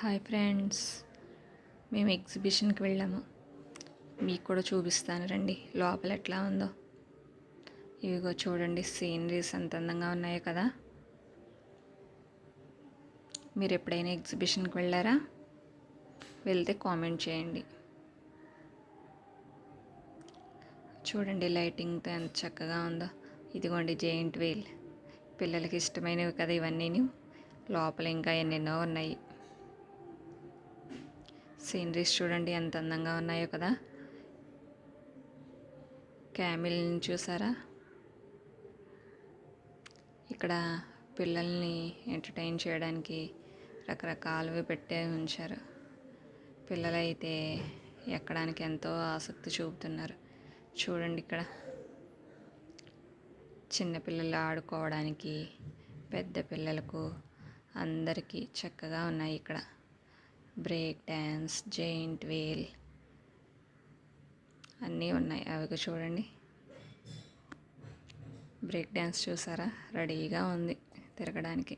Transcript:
Hi friends, మేము ఎగ్జిబిషన్కి వెళ్ళాము. మీకు కూడా చూపిస్తాను రండి లోపల ఎట్లా ఉందో. ఇవిగో చూడండి, సీనరీస్ ఎంత అందంగా ఉన్నాయో కదా. మీరు ఎప్పుడైనా ఎగ్జిబిషన్కి వెళ్ళారా? వెళ్తే కామెంట్ చేయండి. చూడండి లైటింగ్తో ఎంత చక్కగా ఉందో. ఇదిగోండి జెయింట్ వీల్, పిల్లలకి ఇష్టమైనవి కదా ఇవన్నీ. లోపల ఇంకా ఎన్నెన్నో ఉన్నాయి. సీనరీస్ చూడండి ఎంత అందంగా ఉన్నాయో కదా. క్యామిల్ని చూసారా? ఇక్కడ పిల్లల్ని ఎంటర్టైన్ చేయడానికి రకరకాలవి పెట్టే ఉంచారు. పిల్లలైతే ఎక్కడానికి ఎంతో ఆసక్తి చూపుతున్నారు. చూడండి ఇక్కడ చిన్నపిల్లలు ఆడుకోవడానికి, పెద్ద పిల్లలకు అందరికీ చక్కగా ఉన్నాయి. ఇక్కడ బ్రేక్ డ్యాన్స్, జెయింట్ వీల్ అన్నీ ఉన్నాయి. అవి చూడండి, బ్రేక్ డ్యాన్స్ చూసారా? రెడీగా ఉంది తిరగడానికి.